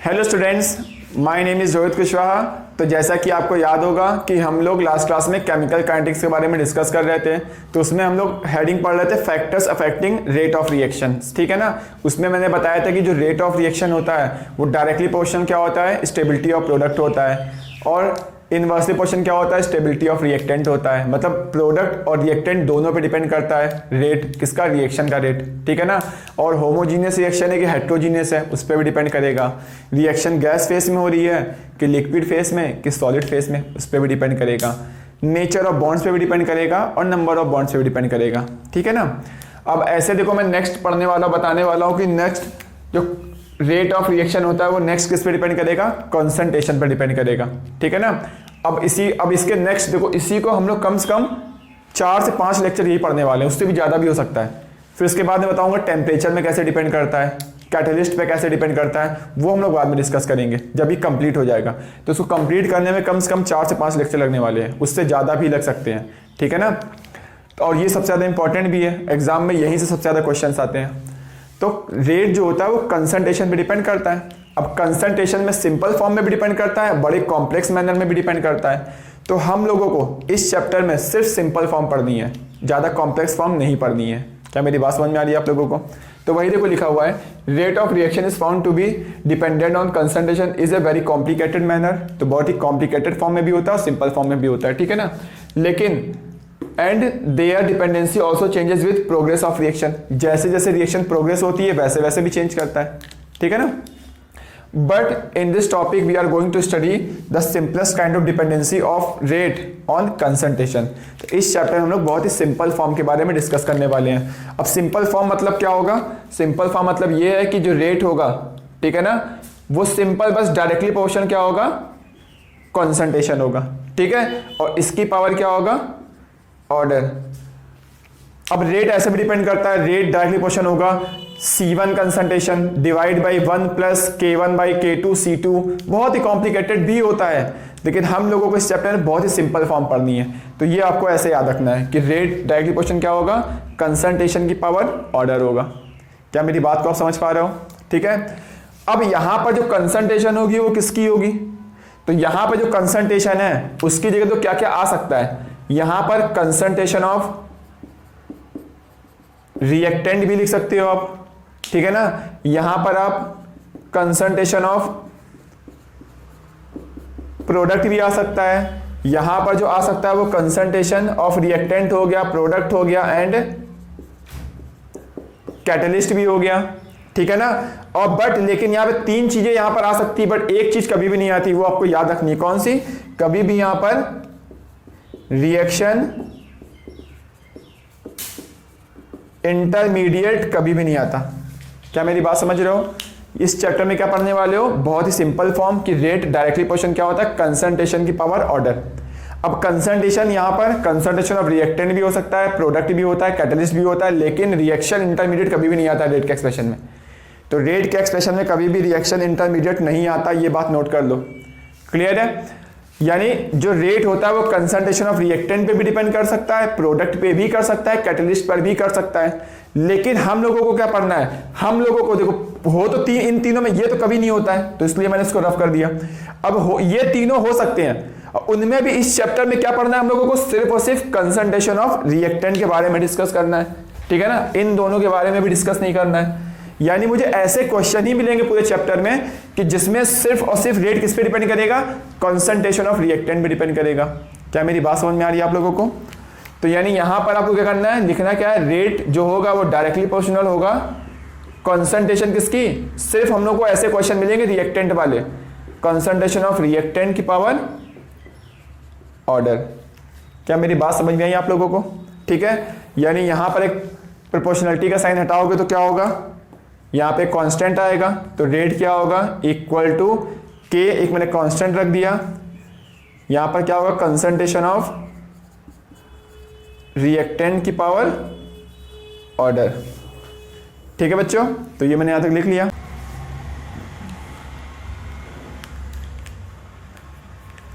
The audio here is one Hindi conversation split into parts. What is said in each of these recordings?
Hello students, my name is Rohit Kushwaha. तो जैसा कि आपको याद होगा कि हम लोग लास्ट क्लास में केमिकल काइनेटिक्स के बारे में डिस्कस कर रहे थे, तो उसमें हम लोग हेडिंग पढ़ रहे थे factors affecting rate of reaction. ठीक है ना। उसमें मैंने बताया था कि जो रेट ऑफ रिएक्शन होता है वो डायरेक्टली प्रोपोर्शनल क्या होता है, स्टेबिलिटी ऑफ प्रोडक्ट होता है, और इनवर्सली प्रोपोर्शनल क्या होता है, स्टेबिलिटी ऑफ रिएक्टेंट होता है। मतलब प्रोडक्ट और रिएक्टेंट दोनों पे डिपेंड करता है रेट किसका, रिएक्शन का रेट। ठीक है ना। और होमोजीनियस रिएक्शन है कि हेट्रोजीनियस है, उस पर भी डिपेंड करेगा। रिएक्शन गैस फेस में हो रही है कि लिक्विड फेस में कि सॉलिड फेस में, उस पर भी डिपेंड करेगा। नेचर ऑफ बॉन्ड्स पे भी डिपेंड करेगा और नंबर ऑफ बॉन्ड्स पे भी डिपेंड करेगा। ठीक है ना। अब ऐसे देखो, मैं नेक्स्ट पढ़ने वाला बताने वाला हूँ कि नेक्स्ट जो रेट ऑफ रिएक्शन होता है वो नेक्स्ट किस पे डिपेंड करेगा, कंसंट्रेशन पे डिपेंड करेगा। ठीक है ना। अब इसके नेक्स्ट देखो, इसी को हम लोग कम से कम 4 से 5 लेक्चर यही पढ़ने वाले हैं, उससे भी ज़्यादा भी हो सकता है। फिर उसके बाद मैं बताऊंगा टेम्परेचर में कैसे डिपेंड करता है, कैटलिस्ट पे कैसे डिपेंड करता है, वो हम लोग बाद में डिस्कस करेंगे जब ये कंप्लीट हो जाएगा। तो उसको कंप्लीट करने में कम से कम 4 से 5 लेक्चर लगने वाले हैं, उससे ज़्यादा भी लग सकते हैं। ठीक है ना। और ये सबसे ज़्यादा इंपॉर्टेंट भी है, एग्जाम में यहीं से सबसे ज़्यादा क्वेश्चन आते हैं। तो रेट जो होता है वो कंसंट्रेशन पे डिपेंड करता है। अब कंसंट्रेशन में सिंपल फॉर्म में भी डिपेंड करता है, बड़े कॉम्प्लेक्स मैनर में भी डिपेंड करता है। तो हम लोगों को इस चैप्टर में सिर्फ सिंपल फॉर्म पढ़नी है, ज़्यादा कॉम्प्लेक्स फॉर्म नहीं पढ़नी है। क्या मेरी बात समझ में आ रही है आप लोगों को? तो वही देखो लिखा हुआ है, rate of reaction is found to be dependent on concentration is a very complicated manner. तो बहुत ही कॉम्प्लिकेटेड फॉर्म में भी होता है और सिंपल फॉर्म में भी होता है। ठीक है ना। लेकिन and their dependency also changes with progress of reaction. जैसे जैसे रिएक्शन प्रोग्रेस होती है वैसे वैसे भी चेंज करता है। ठीक है ना। But in this topic we are going to study the simplest kind of dependency of rate on concentration. तो इस चैप्टर में हम लोग बहुत ही सिंपल फॉर्म के बारे में डिस्कस करने वाले हैं। अब सिंपल फॉर्म मतलब क्या होगा? सिंपल फॉर्म मतलब ये है कि जो रेट होगा, ठीक है ना, वो सिंपल बस डायरेक्टली प्रोपोर्शनल क्या होगा, कंसंट्रेशन होगा। ठीक है। और इसकी पावर क्या होगा, ऑर्डर। अब रेट ऐसे भी डिपेंड करता है, रेट डायरेक्टली प्रोपोर्शनल होगा C1 concentration divide by 1 plus K1 by K2 C2। बहुत ही कॉम्प्लिकेटेड भी होता है, लेकिन हम लोगों को इस चैप्टर में बहुत ही सिंपल फॉर्म पढ़नी है। तो ये आपको ऐसे याद रखना है कि रेट डायरेक्टली प्रोपोर्शनल क्या होगा, कंसंट्रेशन की पावर ऑर्डर होगा। क्या मेरी बात को आप समझ पा रहे हो? ठीक है। अब यहां पर जो कंसंट्रेशन होगी वो किसकी होगी? तो यहां पर जो कंसंट्रेशन है उसकी जगह तो क्या क्या आ सकता है, यहां पर कंसंट्रेशन ऑफ रिएक्टेंट भी लिख सकते हो आप। ठीक है ना। यहां पर आप कंसंट्रेशन ऑफ प्रोडक्ट भी आ सकता है। यहां पर जो आ सकता है वो कंसंट्रेशन ऑफ रिएक्टेंट हो गया, प्रोडक्ट हो गया एंड कैटलिस्ट भी हो गया। ठीक है ना। और बट लेकिन यहां पे 3 चीजें यहां पर आ सकती है, बट एक चीज कभी भी नहीं आती, वो आपको याद रखनी है। कौन सी? कभी भी यहां पर रिएक्शन इंटरमीडिएट कभी भी नहीं आता। क्या मेरी बात समझ रहे हो? इस चैप्टर में क्या पढ़ने वाले हो, बहुत ही सिंपल फॉर्म की रेट डायरेक्टली प्रोपोर्शनल क्या होता है, कंसंट्रेशन की पावर ऑर्डर। अब कंसंट्रेशन यहां पर कंसंट्रेशन ऑफ रिएक्टेंट भी हो सकता है, प्रोडक्ट भी होता है, कैटलिस्ट भी होता है, लेकिन रिएक्शन इंटरमीडिएट कभी भी नहीं आता रेट के एक्सप्रेशन में। तो रेट के एक्सप्रेशन में कभी भी रिएक्शन इंटरमीडिएट नहीं आता, ये बात नोट कर लो। क्लियर है? यानी जो रेट होता है वो कंसंट्रेशन ऑफ रिएक्टेंट पे भी डिपेंड कर सकता है, प्रोडक्ट पे भी कर सकता है, कैटलिस्ट पर भी कर सकता है। लेकिन हम लोगों को क्या पढ़ना है, हम लोगों को देखो हो तो इन तीनों में, ये तो कभी नहीं होता है, तो इसलिए मैंने इसको रफ कर दिया। अब ये तीनों हो सकते हैं, उनमें भी इस चैप्टर में क्या पढ़ना है हम लोगों को, सिर्फ और सिर्फ कंसंट्रेशन ऑफ रिएक्टेंट के बारे में डिस्कस करना है। ठीक है ना। इन दोनों के बारे में भी डिस्कस नहीं करना है। यानी मुझे ऐसे क्वेश्चन ही मिलेंगे पूरे चैप्टर में कि जिसमें सिर्फ और सिर्फ रेट किस पे डिपेंड करेगा, कंसंट्रेशन ऑफ रिएक्टेंट पे डिपेंड करेगा। क्या मेरी बात समझ में आ रही है आप लोगों को? तो यानी यहां पर आपको क्या करना है, लिखना क्या है, रेट जो होगा वो डायरेक्टली प्रोपोर्शनल होगा कंसंट्रेशन किसकी, सिर्फ हम लोग को ऐसे क्वेश्चन मिलेंगे रिएक्टेंट वाले, कंसंट्रेशन ऑफ रिएक्टेंट की पावर ऑर्डर। क्या मेरी बात समझ में आई आप लोगों को? ठीक है। यानी यहां पर एक प्रोपोर्शनलिटी का साइन हटाओगे तो क्या होगा, यहां पे कांस्टेंट आएगा, तो रेट क्या होगा, इक्वल टू के, एक मैंने कांस्टेंट रख दिया, यहां पर क्या होगा, कंसंट्रेशन ऑफ रिएक्टेंट की पावर ऑर्डर। ठीक है बच्चों, तो ये मैंने यहां तक लिख लिया। अब देखो, अब यहां पर क्या होगा, कंसंट्रेशन ऑफ रिएक्टेंट की पावर ऑर्डर। अब कंसंट्रेशन यहां पर कंसंट्रेशन ऑफ रिएक्टेंट की पावर ऑर्डर। ठीक है बच्चों, तो ये मैंने यहां तक लिख लिया। अब देखो, अब यहां पर क्या होगा, कंसंट्रेशन ऑफ रिएक्टेंट की पावर ऑर्डर। ठीक है बच्चों, तो ये मैंने यहां तक लिख लिया।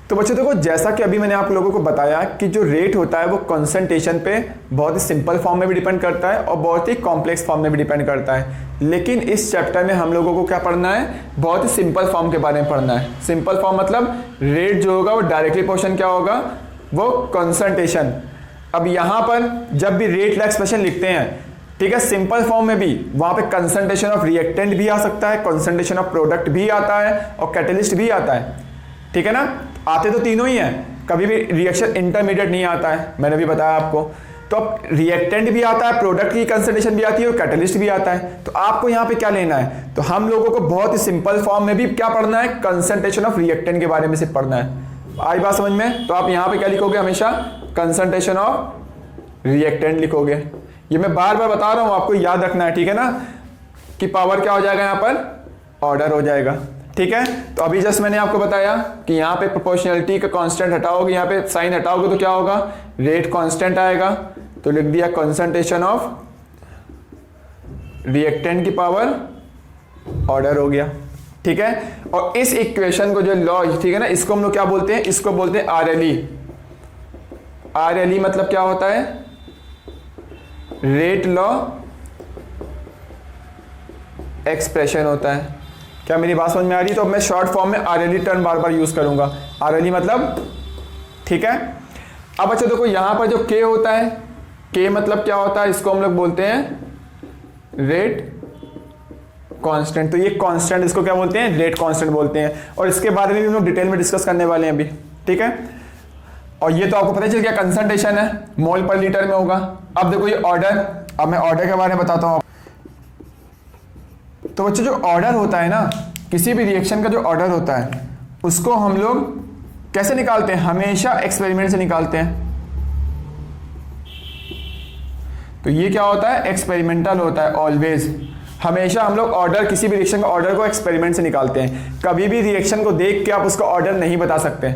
तो बच्चों देखो, जैसा कि अभी मैंने आप लोगों को बताया कि जो रेट होता है वो कंसंट्रेशन पे बहुत ही सिंपल फॉर्म में भी डिपेंड करता है और बहुत ही कॉम्प्लेक्स फॉर्म में भी डिपेंड करता है। लेकिन इस चैप्टर में हम लोगों को क्या पढ़ना है, बहुत ही सिंपल फॉर्म के बारे में पढ़ना है। सिंपल फॉर्म मतलब रेट जो होगा वो डायरेक्टली प्रोपोर्शनल क्या होगा, वो कंसंट्रेशन। अब यहाँ पर जब भी रेट ला एक्सप्रेशन लिखते हैं, ठीक है, सिंपल फॉर्म में भी वहां पे कंसंट्रेशन ऑफ रिएक्टेंट भी आ सकता है, कंसंट्रेशन ऑफ प्रोडक्ट भी आता है और कैटलिस्ट भी आता है, ठीक है ना। आते तो तीनों ही हैं, कभी भी रिएक्शन इंटरमीडिएट नहीं आता है, मैंने भी बताया आपको। तो अब रिएक्टेंट भी आता है, प्रोडक्ट की कंसंट्रेशन भी आती है और कैटलिस्ट भी आता है। तो आपको यहाँ पे क्या लेना है, तो हम लोगों को बहुत ही सिंपल फॉर्म में भी क्या पढ़ना है, कंसंट्रेशन ऑफ रिएक्टेंट के बारे में सिर्फ पढ़ना है। आई बात समझ में। तो आप यहाँ पे क्या लिखोगे, हमेशा कंसंट्रेशन ऑफ रिएक्टेंट लिखोगे। ये मैं बार बार बता रहा हूं, आपको याद रखना है, ठीक है ना, कि पावर क्या हो जाएगा, यहां पर ऑर्डर हो जाएगा, ठीक है। तो अभी जस्ट मैंने आपको बताया कि यहां पे प्रोपोर्शनलिटी का कांस्टेंट हटाओगे, यहां पे साइन हटाओगे तो क्या होगा, रेट कांस्टेंट आएगा। तो लिख दिया कंसंट्रेशन ऑफ रिएक्टेंट की पावर ऑर्डर हो गया, ठीक है। और इस इक्वेशन को जो लॉ, ठीक है ना, इसको हम लोग क्या बोलते हैं, इसको बोलते हैं RLE। RLE मतलब क्या होता है, रेट लॉ एक्सप्रेशन होता है। क्या मेरी बात समझ में आ रही है। तो मैं शॉर्ट फॉर्म में RLE टर्म बार बार यूज करूंगा, RLE मतलब, ठीक है। अब अच्छा देखो, यहां पर जो K होता है, K मतलब क्या होता है, इसको हम लोग बोलते हैं रेट कांस्टेंट। तो ये कांस्टेंट, इसको क्या बोलते हैं, रेट कांस्टेंट बोलते हैं। और इसके बारे में भी हम लोग डिटेल में डिस्कस करने वाले हैं अभी, ठीक है। और ये तो आपको पता चल गया कंसंट्रेशन है, मोल पर लीटर में होगा। अब देखो ये ऑर्डर, अब मैं ऑर्डर के बारे में बताता हूं। तो बच्चों जो ऑर्डर होता है ना, किसी भी रिएक्शन का जो ऑर्डर होता है उसको हम लोग कैसे निकालते हैं, हमेशा एक्सपेरिमेंट से निकालते हैं। तो ये क्या होता है, एक्सपेरिमेंटल होता है ऑलवेज। हमेशा हम लोग ऑर्डर, किसी भी रिएक्शन का ऑर्डर को एक्सपेरिमेंट से निकालते हैं। कभी भी रिएक्शन को देख के आप उसका ऑर्डर नहीं बता सकते,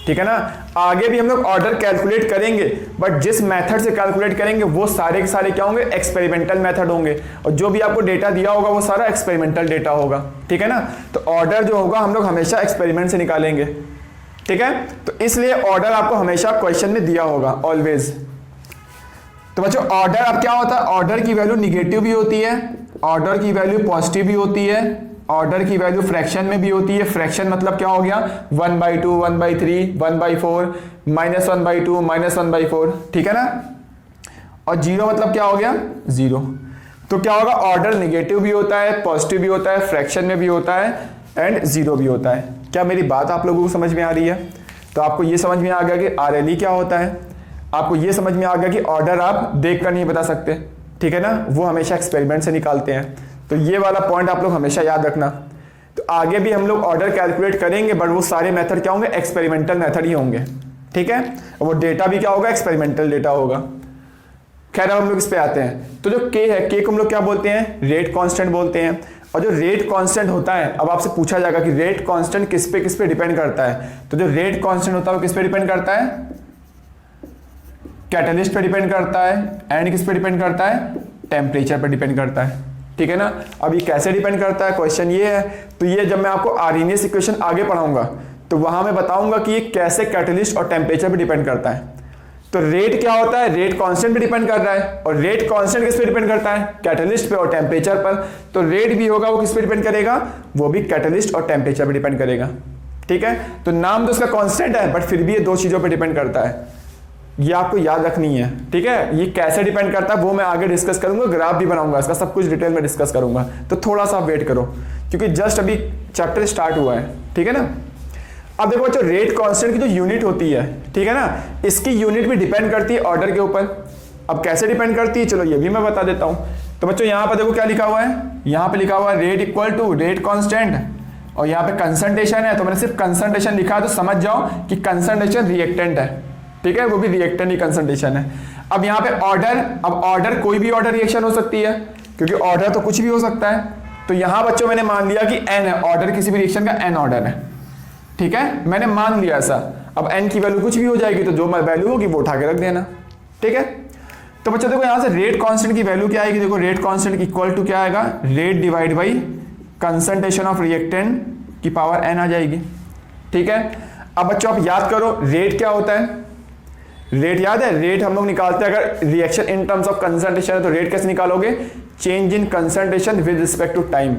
ठीक है ना। आगे भी हम लोग ऑर्डर कैलकुलेट करेंगे, बट जिस मेथड से कैलकुलेट करेंगे वो सारे के सारे क्या होंगे, एक्सपेरिमेंटल मेथड होंगे। और जो भी आपको डेटा दिया होगा वो सारा एक्सपेरिमेंटल डेटा होगा, ठीक है ना। तो ऑर्डर जो होगा हम लोग हमेशा एक्सपेरिमेंट से निकालेंगे, ठीक है। तो इसलिए ऑर्डर आपको हमेशा क्वेश्चन में दिया होगा ऑलवेज। तो बच्चों ऑर्डर अब क्या होता है, ऑर्डर की वैल्यू निगेटिव भी होती है, ऑर्डर की वैल्यू पॉजिटिव भी होती है, ऑर्डर की वैल्यू फ्रैक्शन में भी होती है। फ्रैक्शन मतलब क्या हो गया, 1/2, 1/3, 1/4, -1/2, -1/4, ठीक है ना। और जीरो मतलब क्या हो गया, जीरो। तो क्या होगा, ऑर्डर निगेटिव भी होता है, पॉजिटिव भी होता है, फ्रैक्शन में भी होता है एंड जीरो भी होता है। क्या मेरी बात आप लोगों को समझ में आ रही है। तो आपको ये समझ में आ गया कि RLE क्या होता है, आपको ये समझ में आ गया कि ऑर्डर आप देख कर नहीं बता सकते, ठीक है ना, वो हमेशा एक्सपेरिमेंट से निकालते हैं। तो ये वाला पॉइंट आप लोग हमेशा याद रखना। तो आगे भी हम लोग ऑर्डर कैलकुलेट करेंगे, बट वो सारे मेथड क्या होंगे, एक्सपेरिमेंटल मेथड ही होंगे, ठीक है। और वो डेटा भी क्या होगा, एक्सपेरिमेंटल डेटा होगा। खैर अब हम लोग इस पे आते हैं। तो जो K है, K को हम लोग क्या बोलते हैं, रेट कांस्टेंट बोलते हैं। और जो रेट कांस्टेंट होता है, अब आपसे पूछा जाएगा कि रेट कांस्टेंट किस पे डिपेंड करता है। तो जो रेट कांस्टेंट होता है वो किस पे डिपेंड करता है, कैटलिस्ट पे डिपेंड करता है, एंड किस पे डिपेंड करता है, टेम्परेचर पे डिपेंड करता है, ठीक है ना। अब ये कैसे डिपेंड करता है, क्वेश्चन ये है। तो ये जब मैं आपको आर्हेनियस इक्वेशन आगे पढ़ाऊंगा तो वहां मैं बताऊंगा कि ये कैसे कैटलिस्ट और टेम्परेचर पे डिपेंड करता है। तो रेट क्या होता है, रेट कांस्टेंट पे डिपेंड कर रहा है, और रेट कांस्टेंट किस पे डिपेंड करता है, कैटलिस्ट पे और टेम्परेचर पर। तो रेट भी होगा वो किस पे डिपेंड करेगा, वो भी कैटलिस्ट और टेम्परेचर पे डिपेंड करेगा, ठीक है। तो नाम तो उसका कांस्टेंट है, बट फिर भी ये दो चीजों पे डिपेंड करता है, ये आपको याद रखनी है, ठीक है। ये कैसे डिपेंड करता है वो मैं आगे डिस्कस करूंगा, ग्राफ भी बनाऊंगा इसका, सब कुछ डिटेल में डिस्कस करूंगा। तो थोड़ा सा वेट करो, क्योंकि जस्ट अभी चैप्टर स्टार्ट हुआ है, ठीक है ना। अब देखो बच्चों, रेट कांस्टेंट की जो यूनिट होती है, ठीक है ना, इसकी यूनिट भी डिपेंड करती है ऑर्डर के ऊपर। अब कैसे डिपेंड करती है, चलो ये भी मैं बता देता हूं। तो बच्चों यहाँ पर देखो क्या लिखा हुआ है, यहाँ पे लिखा हुआ है rate equal to rate constant, और यहाँ पे कंसंट्रेशन है। तो मैंने सिर्फ कंसंट्रेशन लिखा है, तो समझ जाओ कि कंसंट्रेशन रिएक्टेंट है, ठीक है, वो भी रिएक्टेंट ही कंसंट्रेशन है। अब यहाँ पे ऑर्डर, अब ऑर्डर कोई भी ऑर्डर रिएक्शन हो सकती है, क्योंकि ऑर्डर तो कुछ भी हो सकता है। तो यहाँ बच्चों मैंने मान लिया कि n है, ऑर्डर किसी भी रिएक्शन का n ऑर्डर है, ठीक है, मैंने मान लिया ऐसा। अब n की वैल्यू कुछ भी हो जाएगी, तो जो वैल्यू होगी वो उठा के रख देना, ठीक है। तो बच्चों देखो यहाँ से रेट कांस्टेंट की वैल्यू क्या आएगी, देखो रेट कांस्टेंट इक्वल टू क्या आएगा, rate divide by concentration of reactant की पावर n आ जाएगी, ठीक है। अब बच्चों आप याद करो रेट क्या होता है, रेट याद है, रेट हम लोग निकालते हैं अगर reaction in terms of concentration है तो रेट कैसे निकालोगे, change in concentration with respect to time,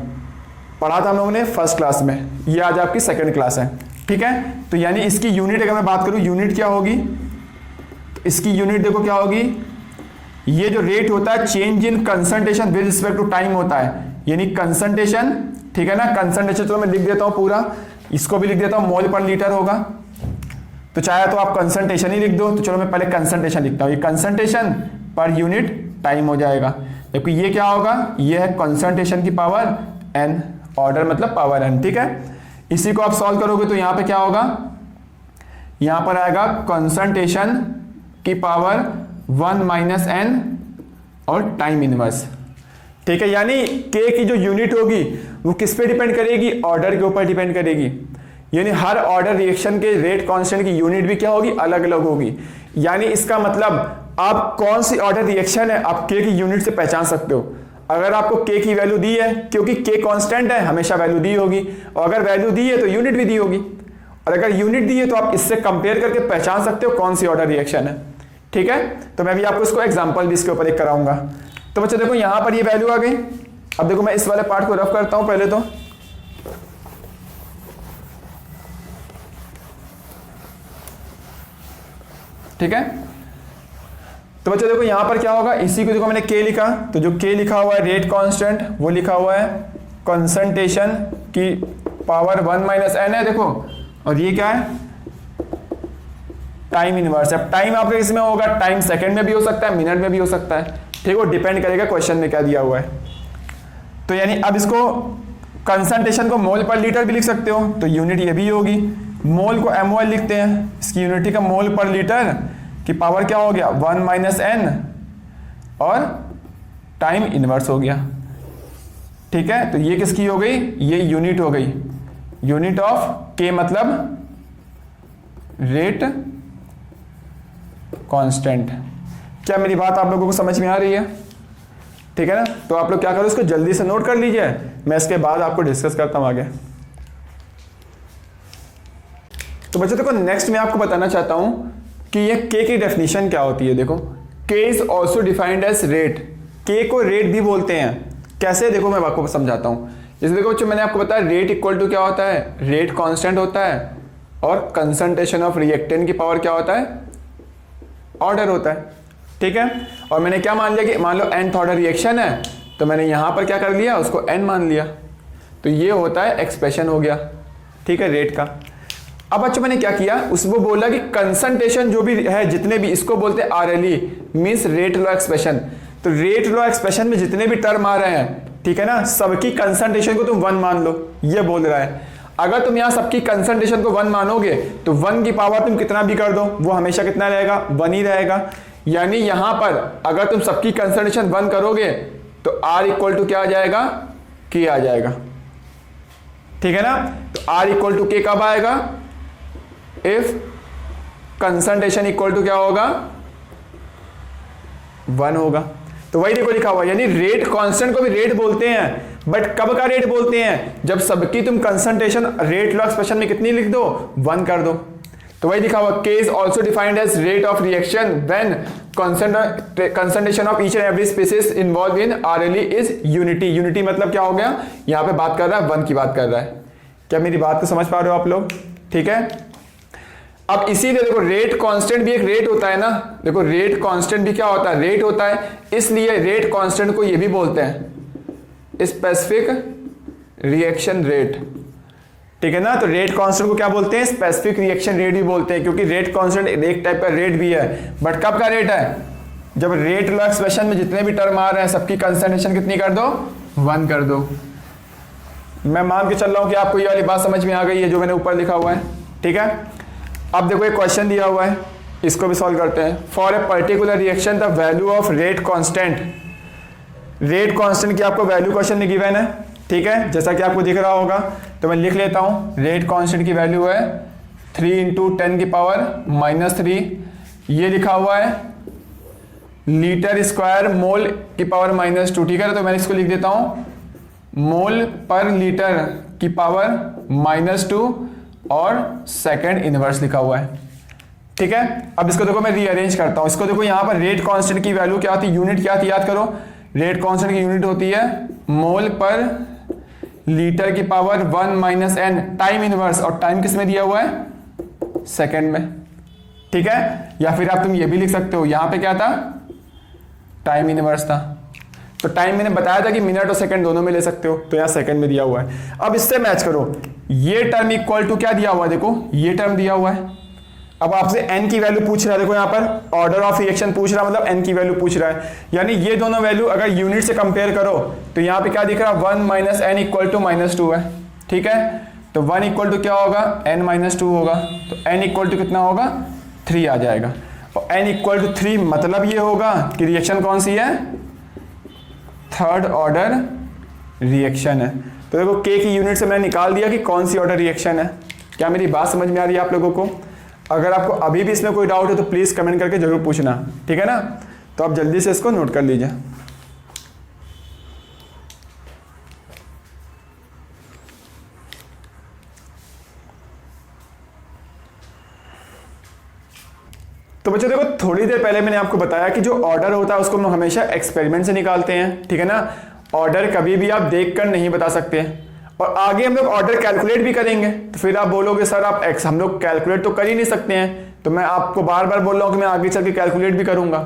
पढ़ा था हम लोगों ने फर्स्ट क्लास में, ये आज आपकी सेकंड क्लास है, ठीक है। तो यानी इसकी यूनिट अगर मैं बात करूं यूनिट क्या होगी, तो इसकी यूनिट देखो क्या होगी, ये जो रेट होता है change in concentration with respect to time होता है, यानी कंसंट्रेशन, ठीक है ना, कंसंट्रेशन तो मैं लिख देता हूं पूरा, इसको भी लिख देता हूं मोल पर लीटर होगा, तो चाहे तो आप कंसंट्रेशन ही लिख दो, तो चलो मैं पहले कंसंट्रेशन लिखता हूं, ये कंसंट्रेशन पर यूनिट टाइम हो जाएगा, क्योंकि ये क्या होगा, ये है कंसंट्रेशन की पावर n, ऑर्डर मतलब पावर n, ठीक है। इसी को आप सॉल्व करोगे तो यहां पे क्या होगा, यहां पर आएगा कंसंट्रेशन की पावर 1 माइनस n और टाइम इनवर्स, ठीक है। यानी k की जो यूनिट होगी वो किस पे डिपेंड करेगी, ऑर्डर के ऊपर डिपेंड करेगी, यानी हर ऑर्डर रिएक्शन के रेट कांस्टेंट की यूनिट भी क्या होगी, अलग अलग होगी। यानी इसका मतलब आप कौन सी ऑर्डर रिएक्शन है आप k की यूनिट से पहचान सकते हो। अगर आपको k की वैल्यू दी है, क्योंकि k कांस्टेंट है हमेशा वैल्यू दी होगी, और अगर वैल्यू दी है तो यूनिट भी दी होगी, और अगर यूनिट दी है तो आप इससे कंपेयर करके पहचान सकते हो कौन सी ऑर्डर रिएक्शन है, ठीक है। तो मैं भी आपको इसको एग्जांपल भी इसके ऊपर एक कराऊंगा। तो बच्चों देखो यहां पर ये वैल्यू आ गई, अब देखो मैं इस वाले पार्ट को रफ करता हूं पहले, तो ठीक है। तो बच्चों देखो यहां पर क्या होगा, इसी को देखो मैंने k लिखा, तो जो k लिखा हुआ है रेट कांस्टेंट वो लिखा हुआ है कंसंट्रेशन की पावर 1 माइनस n है देखो, और ये क्या है टाइम इनवर्स है। अब टाइम आपके इसमें होगा, टाइम सेकंड में भी हो सकता है, मिनट में भी हो सकता है, ठीक है, डिपेंड करेगा क्वेश्चन में क्या दिया हुआ है। तो यानी अब इसको कंसंट्रेशन को मोल पर लीटर भी लिख सकते हो, तो यूनिट ये भी होगी, मोल को mol लिखते हैं, इसकी यूनिट का मोल पर लीटर की पावर क्या हो गया 1 माइनस n और टाइम इनवर्स हो गया, ठीक है। तो ये किसकी हो गई, ये यूनिट हो गई, यूनिट ऑफ k मतलब रेट कांस्टेंट। क्या मेरी बात आप लोगों को समझ में आ रही है, ठीक है ना। तो आप लोग क्या करो, इसको जल्दी से नोट कर लीजिए, मैं इसके बाद आपको डिस्कस करता हूं आगे। तो बच्चों देखो नेक्स्ट मैं आपको बताना चाहता हूं कि ये k की डेफिनेशन क्या होती है। देखो k is also defined as rate, k को रेट भी बोलते हैं, कैसे देखो मैं आपको समझाता हूं। जैसे देखो बच्चों मैंने आपको बताया रेट इक्वल टू क्या होता है, रेट कांस्टेंट होता है, और कंसंट्रेशन ऑफ रिएक्टेंट की पावर क्या होता है, ऑर्डर होता है, ठीक है। और मैंने क्या मान लिया कि मान लो nth ऑर्डर रिएक्शन है, तो मैंने यहां पर क्या कर लिया, उसको n मान लिया, तो ये होता है एक्सप्रेशन हो गया, ठीक है, रेट का। अब बच्चों मैंने क्या किया, उसको बोला कि कंसंट्रेशन जो भी है जितने भी, इसको बोलते हैं RLE, means rate law expression. तो रेट लॉ एक्सप्रेशन में जितने भी टर्म आ रहे हैं, ठीक है ना, सबकी कंसंट्रेशन को तुम 1 मान लो, ये बोल रहा है। अगर तुम यहां सबकी कंसंट्रेशन को 1 मानोगे तो 1 की पावर तुम कितना भी कर दो वो हमेशा कितना रहेगा, 1 ही रहेगा। यानी यहां पर अगर तुम सबकी कंसंट्रेशन 1 करोगे तो R इक्वल टू क्या आ जाएगा, K आ जाएगा, ठीक है ना। तो R इक्वल टू K कब आएगा, इफ कंसंट्रेशन इक्वल टू क्या होगा, 1 होगा। तो वही देखो लिखा हुआ, यानी रेट कांस्टेंट को भी रेट बोलते हैं, बट कब का रेट बोलते हैं, जब सबकी तुम कंसंट्रेशन रेट लॉ एक्सप्रेशन में कितनी लिख दो, 1 कर दो। तो वही लिखा हुआ, k is also defined as rate of reaction when concentration of each and every species involved in RLE is unity. Unity मतलब क्या हो गया, यहां पे बात कर रहा है 1 की बात कर रहा है। क्या मेरी बात को समझ पा रहे हो आप लोग, ठीक है। अब इसीलिए देखो रेट कांस्टेंट भी एक रेट होता है ना, देखो रेट कांस्टेंट भी क्या होता है, रेट होता है, इसलिए रेट कांस्टेंट को ये भी बोलते हैं स्पेसिफिक रिएक्शन रेट, ठीक है ना। तो रेट कांस्टेंट को क्या बोलते हैं, स्पेसिफिक रिएक्शन रेट भी बोलते हैं, क्योंकि रेट कांस्टेंट एक टाइप का रेट भी है, बट कब का रेट है, जब रेट लॉ एक्सप्रेशन में जितने भी टर्म आ रहे हैं सबकी कंसंट्रेशन कितनी कर दो, 1 कर दो। मैं मान के चल रहा हूं कि आपको ये वाली बात समझ में आ गई है जो मैंने ऊपर लिखा हुआ है, ठीक है। अब देखो एक क्वेश्चन दिया हुआ है, इसको भी सॉल्व करते हैं। For a particular reaction the value of rate constant, rate constant की आपको वैल्यू क्वेश्चन में गिवन है, ठीक है, जैसा कि आपको दिख रहा होगा। तो मैं लिख लेता हूं, रेट कांस्टेंट की वैल्यू है 3 × 10 की पावर -3, ये लिखा हुआ है लीटर स्क्वायर मोल की पावर -2, ठीक है। तो मैं इसको लिख देता हूं मोल पर लीटर की पावर -2 और सेकंड इनवर्स लिखा हुआ है। ठीक है, अब इसको देखो मैं रीअरेंज करता हूं। इसको देखो यहाँ पर रेट कांस्टेंट की वैल्यू क्या होती है, यूनिट क्या थी याद करो। रेट कांस्टेंट की यूनिट होती है मोल पर लीटर की power 1 minus n time inverse, और टाइम किस में दिया हुआ है, सेकंड में। ठीक है, या फिर आप तुम ये भी लिख सकते हो, यहां पे क्या था, टाइम इनवर्स था। तो टाइम मैंने बताया था कि मिनट और सेकंड दोनों में ले सकते हो, तो यहां सेकंड में दिया हुआ है। अब इससे मैच करो, ये टर्म इक्वल टू क्या दिया हुआ है, देखो ये टर्म दिया हुआ है। अब आपसे n की वैल्यू पूछ रहा है, देखो यहाँ पर ऑर्डर ऑफ रिएक्शन पूछ रहा है, मतलब n की वैल्यू पूछ रहा है, यानी ये दोनों वैल्यू अगर यूनिट से कंपेयर करो तो यहाँ पे क्या दिख रहा है, 1 माइनस एन इक्वल टू -2 है। ठीक है, तो 1 इक्वल टू क्या होगा, n-2 होगा, तो n इक्वल टू कितना होगा, 3 आ जाएगा। और n इक्वल टू 3 मतलब ये होगा कि रिएक्शन कौन सी है, थर्ड ऑर्डर रिएक्शन है। तो देखो k की यूनिट से मैंने निकाल दिया कि कौन सी ऑर्डर रिएक्शन है। क्या मेरी बात समझ में आ रही है आप लोगों को? अगर आपको अभी भी इसमें कोई डाउट है तो प्लीज़ कमेंट करके जरूर पूछना, ठीक है ना। तो आप जल्दी से इसको नोट कर लीजिए। तो बच्चों देखो, थोड़ी देर पहले मैंने आपको बताया कि जो ऑर्डर होता है उसको हम हमेशा एक्सपेरिमेंट से निकालते हैं, ठीक है ना। ऑर्डर कभी भी आप देखकर नहीं बता सकते, और आगे हम लोग ऑर्डर कैलकुलेट भी करेंगे। तो फिर आप बोलोगे सर आप हम लोग कैलकुलेट तो कर ही नहीं सकते हैं, तो मैं आपको बार बार बोल रहा हूँ कि मैं आगे चल के कैलकुलेट भी करूंगा।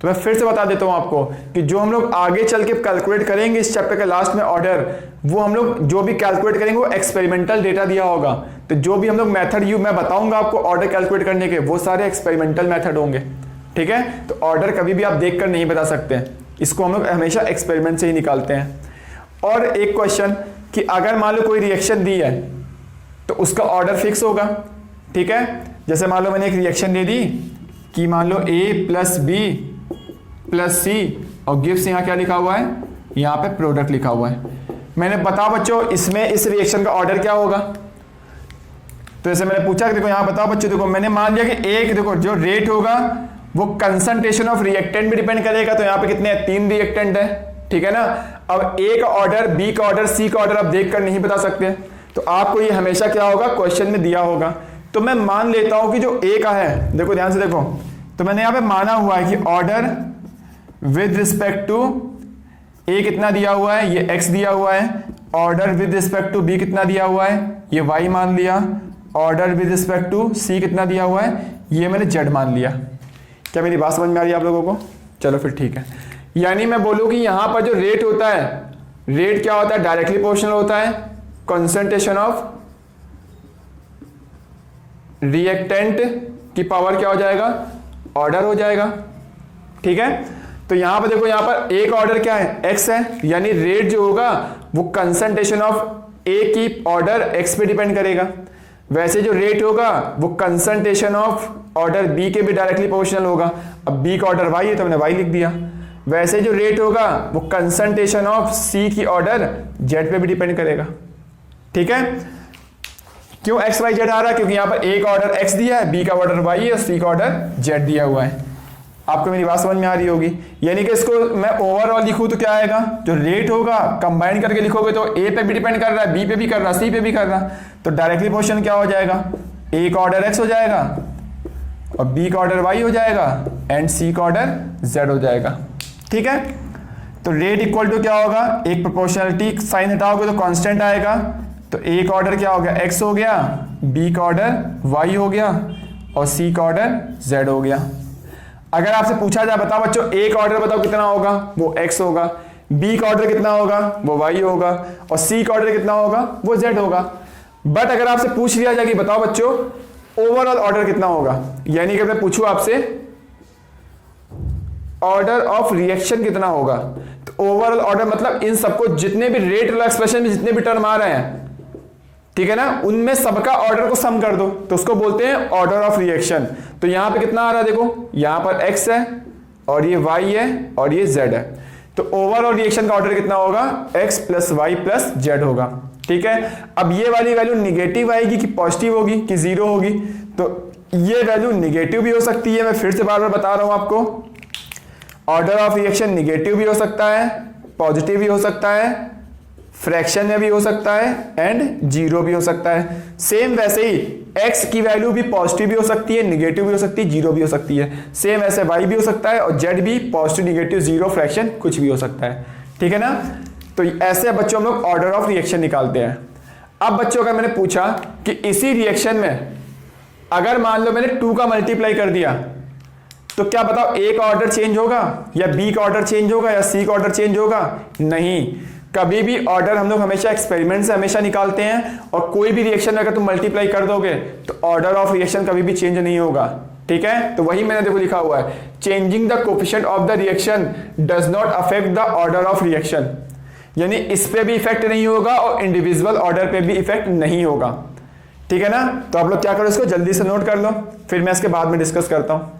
तो मैं फिर से बता देता हूँ आपको कि जो हम लोग आगे चल के कैलकुलेट करेंगे इस चैप्टर के लास्ट में ऑर्डर, वो हम लोग जो भी कैलकुलेट करेंगे वो एक्सपेरिमेंटल डेटा दिया होगा। तो जो भी हम लोग मेथड मैं बताऊंगा आपको ऑर्डर कैलकुलेट करने के, वो सारे एक्सपेरिमेंटल मेथड होंगे। ठीक है, तो ऑर्डर कभी भी आप देखकर नहीं बता सकते, इसको हम लोग हमेशा एक्सपेरिमेंट से ही निकालते हैं। और एक क्वेश्चन कि अगर मान लो कोई रिएक्शन दी है तो उसका ऑर्डर फिक्स होगा। ठीक है, जैसे मान लो मैंने एक रिएक्शन दे दी कि मान लो A प्लस बी प्लस सी, और गिव्स यहाँ क्या लिखा हुआ है, यहाँ पे प्रोडक्ट लिखा हुआ है। मैंने बताओ बच्चों इसमें इस रिएक्शन का ऑर्डर क्या होगा। तो जैसे मैंने पूछा कि देखो यहाँ बताओ बच्चों, देखो मैंने मान लिया कि एक देखो जो रेट होगा वो कंसंट्रेशन ऑफ रिएक्टेंट भी डिपेंड करेगा। तो यहाँ पे कितने 3 रिएक्टेंट है, ठीक है ना। अब ए का ऑर्डर, बी का ऑर्डर, सी का ऑर्डर आप देखकर नहीं बता सकते, तो आपको ये हमेशा क्या होगा, क्वेश्चन में दिया होगा। तो मैं मान लेता हूं कि जो ए का है, देखो ध्यान से देखो, तो मैंने यहां पे माना हुआ है कि order with respect to A कितना दिया हुआ है, ये एक्स दिया हुआ है। Order with respect to B कितना दिया हुआ है, ये वाई मान लिया। Order with respect to C कितना दिया हुआ है, ये मैंने जेड मान लिया। क्या मेरी बात समझ में आ रही है आप लोगों को? चलो फिर ठीक है, यानी मैं बोलूं कि यहां पर जो रेट होता है, रेट क्या होता है, डायरेक्टली प्रोपोर्शनल होता है कंसंट्रेशन ऑफ रिएक्टेंट की पावर क्या हो जाएगा, ऑर्डर हो जाएगा। ठीक है, तो यहां पर देखो, यहां पर एक ऑर्डर क्या है, एक्स है, यानी रेट जो होगा वो कंसंट्रेशन ऑफ ए की ऑर्डर एक्स पे डिपेंड करेगा। वैसे जो रेट होगा वो कंसंट्रेशन ऑफ ऑर्डर बी के भी डायरेक्टली प्रोपोर्शनल होगा। अब बी का ऑर्डर वाई है तो मैंने वाई लिख दिया। वैसे जो रेट होगा वो कंसंट्रेशन ऑफ सी की ऑर्डर जेड पे भी डिपेंड करेगा। ठीक है, क्यों एक्स वाई जेड आ रहा है, क्योंकि यहां पर ए का ऑर्डर एक्स दिया है, बी का ऑर्डर वाई है और सी का ऑर्डर जेड दिया हुआ है। आपको मेरी बात समझ में आ रही होगी। यानी कि इसको मैं ओवरऑल लिखूं तो क्या आएगा, जो रेट होगा कंबाइन करके लिखोगे तो ए पे भी डिपेंड कर रहा है, बी पे भी कर रहा है, सी पे भी कर रहा है, तो डायरेक्टली प्रोपोर्शनल क्या हो जाएगा, ए का ऑर्डर एक्स हो जाएगा और बी का ऑर्डर वाई हो जाएगा एंड सी का ऑर्डर जेड हो जाएगा। ठीक है, तो रेट इक्वल टू क्या होगा, एक प्रोपोर्शनलिटी साइन हटाओगे तो कांस्टेंट आएगा, तो ए का ऑर्डर क्या हो गया, एक्स हो गया, बी का ऑर्डर वाई हो गया और सी का ऑर्डर जेड हो गया। अगर आपसे पूछा जाए बताओ बच्चों ए का ऑर्डर बताओ कितना होगा, वो एक्स होगा, बी का ऑर्डर कितना होगा, वो वाई होगा और सी का ऑर्डर कितना होगा, वो जेड होगा। बट अगर आपसे पूछ लिया जाए कि बताओ बच्चों ओवरऑल ऑर्डर कितना होगा, यानी कि मैं पूछूं आपसे ऑर्डर ऑफ रिएक्शन कितना होगा, तो ओवरऑल ऑर्डर मतलब इन सबको जितने भी रेट वाला एक्सप्रेशन में जितने भी टर्म आ रहे हैं, ठीक है ना, उनमें सबका ऑर्डर को सम कर दो तो उसको बोलते हैं ऑर्डर ऑफ रिएक्शन। तो यहां पे कितना आ रहा है, देखो यहां पर x है और ये y है और ये z है, तो ओवरऑल रिएक्शन का ऑर्डर कितना होगा, x plus y plus z होगा। ठीक है, अब ये वाली वैल्यू निगेटिव आएगी कि पॉजिटिव होगी कि जीरो होगी, तो ये वैल्यू निगेटिव भी हो सकती है। मैं फिर से बार बार बता रहा हूं आपको, ऑर्डर ऑफ रिएक्शन निगेटिव भी हो सकता है, पॉजिटिव भी हो सकता है, फ्रैक्शन में भी हो सकता है एंड जीरो भी हो सकता है। सेम वैसे ही x की वैल्यू भी पॉजिटिव भी हो सकती है, निगेटिव भी हो सकती है, जीरो भी हो सकती है। सेम ऐसे y भी हो सकता है और z भी पॉजिटिव, निगेटिव, जीरो, फ्रैक्शन कुछ भी हो सकता है। ठीक है ना। तो ऐसे बच्चों हम लोग ऑर्डर ऑफ रिएक्शन निकालते हैं। अब बच्चों का मैंने पूछा कि इसी रिएक्शन में अगर मान लो मैंने 2 का मल्टीप्लाई कर दिया तो क्या बताओ A का ऑर्डर चेंज होगा या B का ऑर्डर चेंज होगा या C का ऑर्डर चेंज होगा? नहीं, कभी भी ऑर्डर हम लोग हमेशा एक्सपेरिमेंट से हमेशा निकालते हैं और कोई भी रिएक्शन अगर तुम मल्टीप्लाई कर दोगे तो ऑर्डर ऑफ रिएक्शन कभी भी चेंज नहीं होगा। ठीक है, तो वही मैंने देखो लिखा हुआ है, changing the coefficient of the reaction does not affect the order of reaction, यानी इस पे भी इफेक्ट नहीं होगा और इंडिविजुअल ऑर्डर पे भी इफेक्ट नहीं होगा। ठीक है ना। तो आप लोग क्या करो, इसको जल्दी से नोट कर लो, फिर मैं इसके बाद में डिस्कस करता हूं।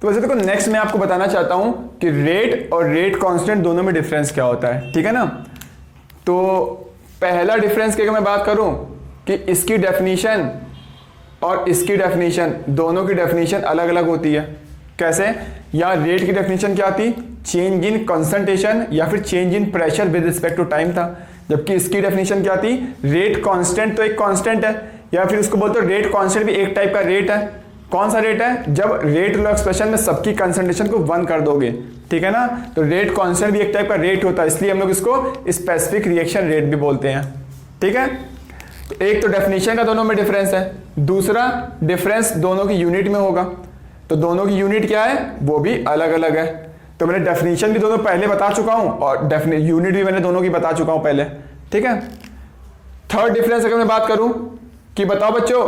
तो वैसे देखो नेक्स्ट मैं आपको बताना चाहता हूं कि रेट और रेट कांस्टेंट दोनों में डिफरेंस क्या होता है। ठीक है ना। तो पहला डिफरेंस की अगर मैं बात करूं कि इसकी डेफिनेशन और इसकी डेफिनेशन, दोनों की डेफिनेशन अलग अलग होती है। कैसे? या रेट की डेफिनेशन क्या थी? चेंज इन कंसंट्रेशन या फिर change in pressure with respect to time था, जबकि इसकी डेफिनेशन क्या थी? रेट कांस्टेंट तो एक कांस्टेंट है, या फिर उसको बोलते हो रेट कांस्टेंट भी एक टाइप का रेट है। कौन सा रेट है? जब रेट लॉ एक्सप्रेशन में सबकी कंसंट्रेशन को 1 कर दोगे। ठीक है ना। तो रेट कांस्टेंट भी एक टाइप का रेट होता है, इसलिए हम लोग इसको स्पेसिफिक रिएक्शन रेट भी बोलते हैं। ठीक है। तो एक तो डेफिनेशन का दोनों में डिफरेंस है, दूसरा डिफरेंस दोनों की यूनिट में होगा। तो दोनों की यूनिट क्या है? वो भी अलग अलग है। तो मैंने डेफिनेशन भी दोनों पहले बता चुका हूं और यूनिट भी मैंने दोनों की बता चुका हूं पहले। ठीक है। थर्ड डिफरेंस अगर मैं बात करूं कि बताओ बच्चों,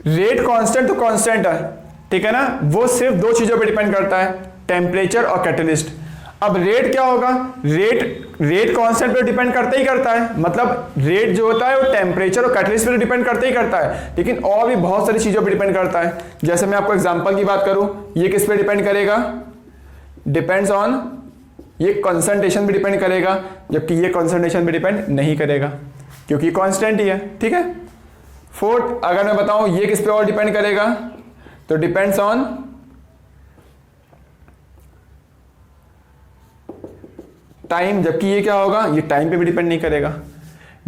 रेट कांस्टेंट तो कांस्टेंट है, ठीक है ना, वो सिर्फ 2 चीजों पे डिपेंड करता है, टेम्परेचर और कैटलिस्ट। अब रेट क्या होगा? रेट कांस्टेंट पे डिपेंड करता ही करता है, मतलब रेट जो होता है वो टेम्परेचर और कैटलिस्ट पे डिपेंड करता ही करता है, लेकिन और भी बहुत सारी चीजों पे डिपेंड करता है। जैसे मैं आपको एग्जांपल की बात करूं, ये किस पे डिपेंड करेगा? डिपेंड्स ऑन, ये कंसंट्रेशन पे डिपेंड करेगा, जबकि ये कंसंट्रेशन पे डिपेंड नहीं करेगा क्योंकि कांस्टेंट ही है। ठीक है। फोर्थ अगर मैं बताऊं, ये किस पे और डिपेंड करेगा? तो डिपेंड्स ऑन टाइम, जबकि ये क्या होगा? ये टाइम पे भी डिपेंड नहीं करेगा।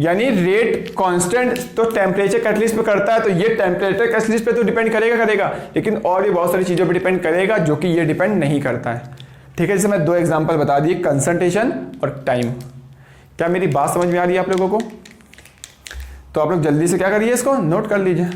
यानी रेट कांस्टेंट तो टेम्परेचर कैटलिस्ट पे करता है, तो ये टेम्परेचर कैटलिस्ट पे तो डिपेंड करेगा, लेकिन और भी बहुत सारी चीजों पे डिपेंड करेगा जो कि ये डिपेंड नहीं करता है। ठीक है। जैसे मैं 2 एग्जांपल बता दिए, कंसंट्रेशन और टाइम। क्या मेरी बात समझ में आ रही है आप लोगों को? तो आप लोग जल्दी से क्या करिए, इसको नोट कर लीजिए।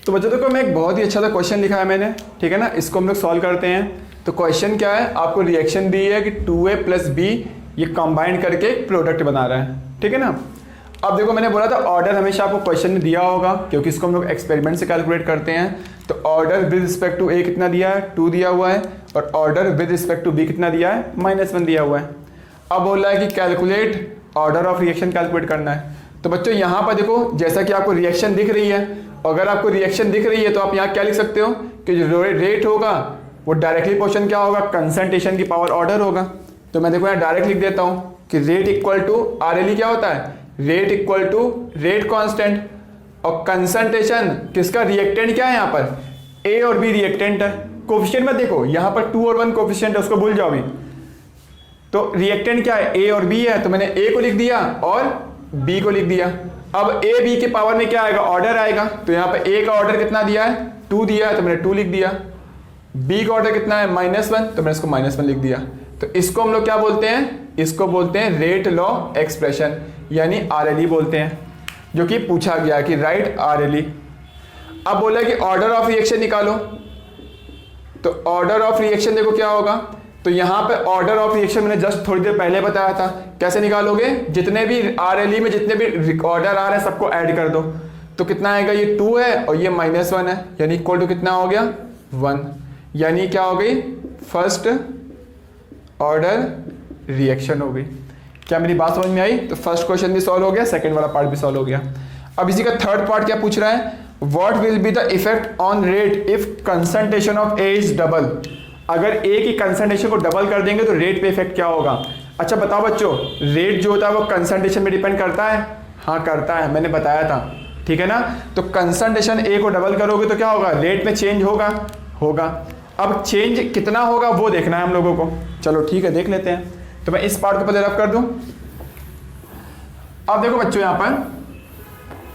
तो बच्चों देखो, मैं एक बहुत ही अच्छा सा क्वेश्चन लिखा है मैंने। ठीक है ना। इसको हम लोग सॉल्व करते हैं। तो क्वेश्चन क्या है? आपको रिएक्शन दी है कि 2A + B ये कंबाइन करके एक प्रोडक्ट बना रहा है। ठीक है ना। अब देखो, मैंने बोला था ऑर्डर हमेशा आपको क्वेश्चन में दिया होगा, क्योंकि इसको हम लोग एक्सपेरिमेंट से कैलकुलेट करते हैं। तो order with respect to A कितना दिया है? 2 दिया हुआ है, और order with respect to B कितना दिया है? -1 दिया हुआ है। अब बोल रहा है कि calculate order of reaction calculate करना है। तो बच्चों यहाँ पर देखो, जैसा कि आपको रिएक्शन दिख रही है, अगर आपको रिएक्शन दिख रही है तो आप यहाँ क्या लिख सकते हो कि जो रेट होगा वो डायरेक्टली पोर्शन क्या होगा? कंसंट्रेशन की पावर ऑर्डर होगा। तो मैं देखो यहाँ डायरेक्ट लिख देता हूँ कि रेट इक्वल टू RLE क्या होता है? Rate equal to rate constant, और कंसंट्रेशन किसका? रिएक्टेंट क्या है यहाँ पर? A और B रिएक्टेंट है। कोफिशिएंट मत देखो, यहाँ पर 2 और 1 कोफिशिएंट है, उसको भूल जाओ भी। तो रिएक्टेंट क्या है? A और B है, तो मैंने A को लिख दिया और B को लिख दिया। अब A B के पावर में क्या आएगा? ऑर्डर आएगा। तो यहाँ पर A का ऑर्डर कितना दिया है? 2 दिया है, तो मैंने 2 लिख दिया। B का ऑर्डर कितना है? -1, तो मैंने इसको -1 लिख दिया। तो इसको हम लोग क्या बोलते हैं? इसको बोलते हैं रेट लॉ एक्सप्रेशन, यानी RLE बोलते हैं, जो कि पूछा गया कि राइट RLE। अब बोला कि ऑर्डर ऑफ रिएक्शन निकालो। तो ऑर्डर ऑफ रिएक्शन देखो क्या होगा? तो यहां पे ऑर्डर ऑफ रिएक्शन मैंने जस्ट थोड़ी देर पहले बताया था। कैसे निकालोगे? जितने भी RLE में जितने भी ऑर्डर आ रहे हैं सबको ऐड कर दो। तो कितना आएगा? ये 2 है और ये -1 है, यानी इक्वल टू कितना हो गया? 1। यानी क्या हो गई? फर्स्ट ऑर्डर रिएक्शन हो गई। क्या मेरी बात समझ में आई? तो फर्स्ट क्वेश्चन भी सॉल्व हो गया, सेकंड वाला पार्ट भी सॉल्व हो गया। अब इसी का थर्ड पार्ट क्या पूछ रहा है? What will be the effect on rate if concentration of A is double? अगर A की कंसंट्रेशन को डबल कर देंगे तो रेट पे इफेक्ट क्या होगा? अच्छा बताओ बच्चों, रेट जो होता है वो कंसंट्रेशन में डिपेंड करता है? हाँ करता है, मैंने बताया था, ठीक है ना। तो कंसंट्रेशन ए को डबल करोगे तो क्या होगा, रेट में चेंज होगा। अब चेंज कितना होगा वो देखना है हम लोगों को। चलो ठीक है, देख लेते हैं। तो मैं इस पार्ट को पहले रफ कर दूं। अब देखो बच्चों, यहां पर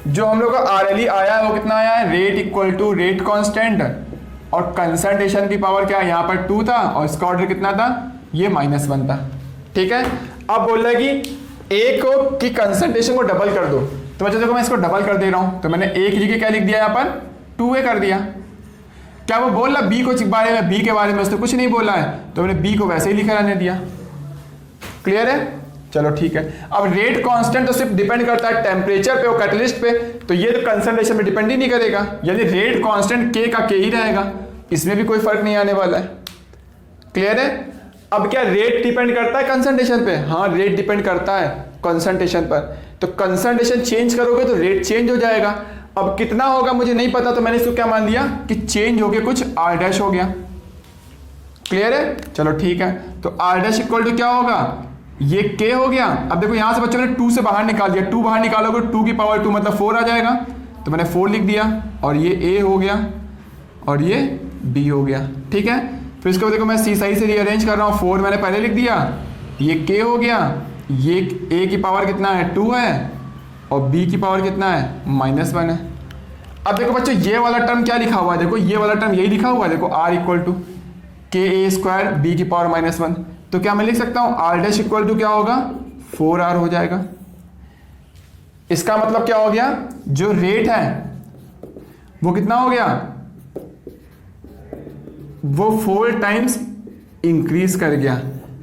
जो हम लोग का RLE आया है वो कितना आया है, rate equal to rate constant, और कंसंट्रेशन की पावर क्या है, यहाँ पर 2 था और इसका ऑर्डर कितना था, ये -1 था, ठीक है। अब बोल रहा है कि ए को की कंसंट्रेशन को डबल कर दो, तो बच्चों देखो मैं इसको डबल कर दे रहा हूं। तो मैंने ए की जगह क्या लिख दिया, यहाँ पर 2a कर दिया। क्या वो बोल रहा बी को बारे में, बी के बारे में उसने कुछ नहीं बोला है, तो मैंने बी को वैसे ही लिखा रहने दिया। क्लियर है, चलो ठीक है। अब रेट कांस्टेंट तो सिर्फ डिपेंड करता है टेम्परेचर पे और कैटलिस्ट पे, तो ये तो कंसंट्रेशन पे डिपेंड ही नहीं करेगा, यानी रेट कांस्टेंट के का के ही रहेगा, इसमें भी कोई फर्क नहीं आने वाला है। क्लियर है। अब क्या रेट डिपेंड करता है कंसंट्रेशन पे? हाँ रेट डिपेंड करता है कंसंट्रेशन पर, तो कंसंट्रेशन चेंज करोगे तो रेट चेंज हो जाएगा। अब कितना होगा मुझे नहीं पता, तो मैंने इसको क्या मान लिया कि चेंज हो गया, कुछ R' हो गया। क्लियर है, चलो ठीक है। तो R' इक्वल टू क्या होगा, ये K हो गया। अब देखो यहां से बच्चों ने 2 से बाहर निकाल दिया, 2 बाहर निकालोगे 2 की पावर 2 मतलब 4 आ जाएगा, तो मैंने 4 लिख दिया, और ये A हो गया और ये B हो गया, ठीक है। फिर इसको देखो मैं सही से रीअरेंज कर रहा हूँ, 4 मैंने पहले लिख दिया, ये K हो गया, ये A की पावर कितना है 2 है, और B की पावर कितना है -1 है। अब देखो बच्चों ये वाला टर्म क्या लिखा हुआ है, देखो ये वाला टर्म यही लिखा हुआ है, देखो R equal to KA² B की पावर -1, तो क्या मैं लिख सकता हूँ R' इक्वल टू क्या होगा 4R हो जाएगा। इसका मतलब क्या हो गया, जो रेट है वो कितना हो गया, वो 4 टाइम्स इंक्रीज कर गया।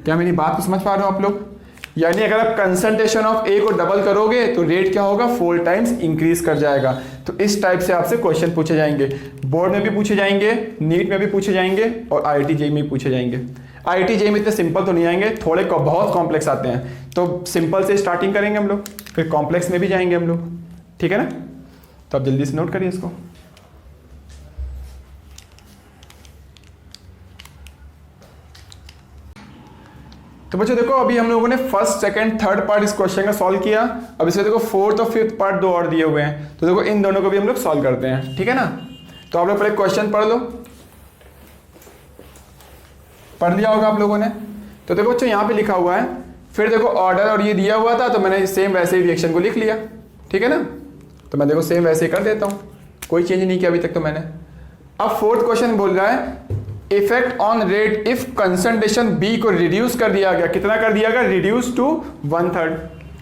क्या मेरी बात को समझ पा रहे हो आप लोग? यानी अगर आप कंसंट्रेशन ऑफ ए को डबल करोगे तो रेट क्या होगा, 4 टाइम्स इंक्रीज कर जाएगा। तो इस टाइप से आपसे क्वेश्चन पूछे जाएंगे, बोर्ड में भी पूछे जाएंगे, नीट में भी पूछे जाएंगे, और IIT JEE में भी पूछे जाएंगे। IIT JEE में इतने सिंपल तो नहीं आएंगे, थोड़े बहुत कॉम्प्लेक्स आते हैं, तो सिंपल से स्टार्टिंग करेंगे हम लोग, फिर कॉम्प्लेक्स में भी जाएंगे हम लोग, ठीक है ना। तो आप जल्दी से नोट करिए इसको। तो बच्चों देखो अभी हम लोगों ने फर्स्ट सेकंड थर्ड पार्ट इस क्वेश्चन का सॉल्व किया। अब इसमें देखो फोर्थ और फिफ्थ पार्ट 2 और दिए हुए हैं, तो देखो इन दोनों को भी हम लोग सॉल्व करते हैं, ठीक है ना। तो आप लोग पहले क्वेश्चन पढ़ लो, पढ़ लिया होगा आप लोगों ने। तो देखो बच्चों यहाँ पे लिखा हुआ है, फिर देखो ऑर्डर और ये दिया हुआ था, तो मैंने सेम वैसे ही रिएक्शन को लिख लिया, ठीक है ना। तो मैं देखो सेम वैसे ही कर देता हूँ, कोई चेंज नहीं किया अभी तक तो मैंने। अब फोर्थ क्वेश्चन बोल रहा है effect on rate if concentration B को रिड्यूस कर दिया गया, कितना कर दिया गया, रिड्यूस टू 1/3।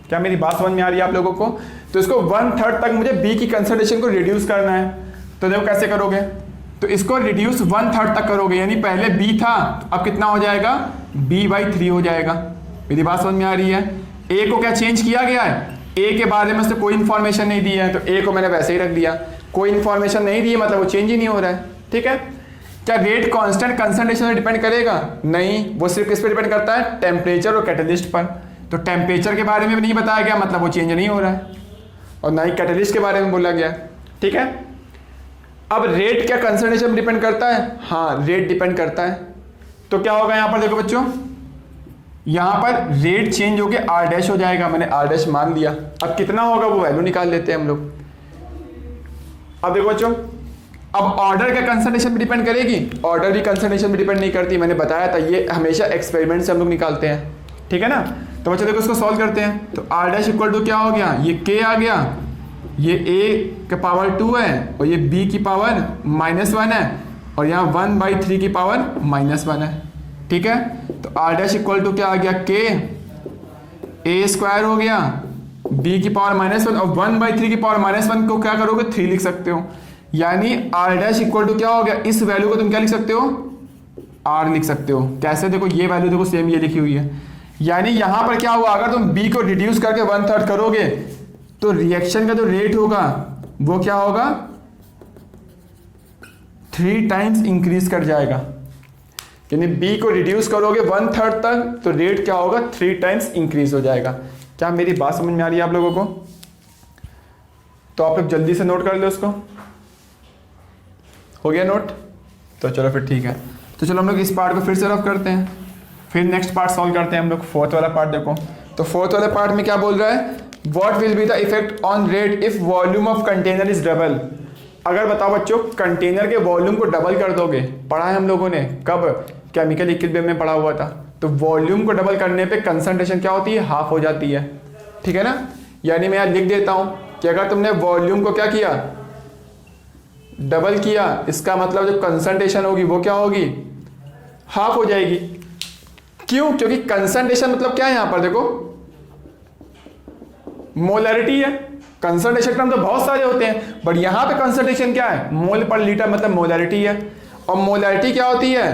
क्या मेरी बात समझ में आ रही है आप लोगों को? तो इसको 1/3 तक मुझे बी की कंसंट्रेशन को रिड्यूस करना है, तो देखो कैसे करोगे, तो इसको रिड्यूस 1/3 तक करोगे, यानी पहले बी था, अब कितना हो जाएगा, b/3 हो जाएगा। मेरी बात समझ में आ रही है? ए को क्या चेंज किया गया है, ए के बारे में से कोई इंफॉर्मेशन नहीं दी है, तो ए को मैंने वैसे ही रख दिया, कोई इंफॉर्मेशन नहीं दी है मतलब वो चेंज ही नहीं हो रहा है, ठीक है। क्या रेट कांस्टेंट कंसंट्रेशन पर डिपेंड करेगा? नहीं, वो सिर्फ किस पर डिपेंड करता है, टेम्परेचर और कैटलिस्ट पर। तो टेम्परेचर के बारे में भी नहीं बताया गया, मतलब वो चेंज नहीं हो रहा है, और ना ही कैटलिस्ट के बारे में बोला गया, ठीक है। अब रेट क्या कंसंट्रेशन पर डिपेंड करता है? हाँ रेट डिपेंड करता है। तो क्या होगा यहाँ पर देखो बच्चों, यहाँ पर रेट चेंज होके R' हो जाएगा, मैंने R' मान लिया। अब कितना होगा वो वैल्यू निकाल लेते हैं हम लोग। अब देखो बच्चों, अब ऑर्डर का कंसंट्रेशन पे डिपेंड करेगी, ऑर्डर भी कंसंट्रेशन पे डिपेंड नहीं करती, मैंने बताया था, ये हमेशा एक्सपेरिमेंट से हम लोग निकालते हैं, ठीक है ना। तो बच्चों देखो इसको सॉल्व करते हैं। तो R' इक्वल टू क्या हो गया, ये K आ गया, ये A का पावर 2 है, और ये B की पावर -1 है, और यहाँ 1/3 की पावर -1 है, ठीक है। तो R' इक्वल टू क्या आ गया, K A² हो गया, B की पावर -1, और 1/3 की पावर -1 को क्या करोगे, 3 लिख सकते हो, यानी R' इक्वल टू क्या हो गया, इस वैल्यू को तुम क्या लिख सकते हो, R लिख सकते हो। कैसे, देखो ये वैल्यू देखो सेम ये लिखी हुई है, यानी यहां पर क्या हुआ, अगर तुम B को रिड्यूस करके 1/3 करोगे तो रिएक्शन का जो रेट होगा वो क्या होगा, 3 टाइम्स इंक्रीज कर जाएगा। यानी B को रिड्यूस करोगे 1/3 तक तो रेट क्या होगा, 3 टाइम्स इंक्रीज हो जाएगा। क्या मेरी बात समझ में आ रही है आप लोगों को? तो आप लोग जल्दी से नोट कर लो उसको, हो गया नोट? तो चलो फिर ठीक है। तो चलो हम लोग इस पार्ट को फिर से रफ करते हैं, फिर नेक्स्ट पार्ट सॉल्व करते हैं हम लोग, फोर्थ वाला पार्ट देखो। तो फोर्थ वाले पार्ट में क्या बोल रहा है, what will be the effect on rate if volume of container is double. अगर बताओ बच्चों, कंटेनर के वॉल्यूम को डबल कर दोगे, पढ़ा है हम लोगों ने कब, केमिकल इक्विलिब्रियम में पढ़ा हुआ था। तो वॉल्यूम को डबल करने पे कंसंट्रेशन क्या होती है, हाफ हो जाती है, ठीक है ना। यानी मैं यहाँ लिख देता हूँ कि अगर तुमने वॉल्यूम को क्या किया, डबल किया, इसका मतलब जो कंसंट्रेशन होगी वो क्या होगी, हाफ हो जाएगी। क्यों, क्योंकि कंसंट्रेशन मतलब क्या है यहाँ पर देखो, मोलैरिटी है। कंसंट्रेशन टर्म तो बहुत सारे होते हैं, बट यहाँ पे कंसंट्रेशन क्या है, मोल पर लीटर मतलब मोलैरिटी है। और मोलैरिटी क्या होती है,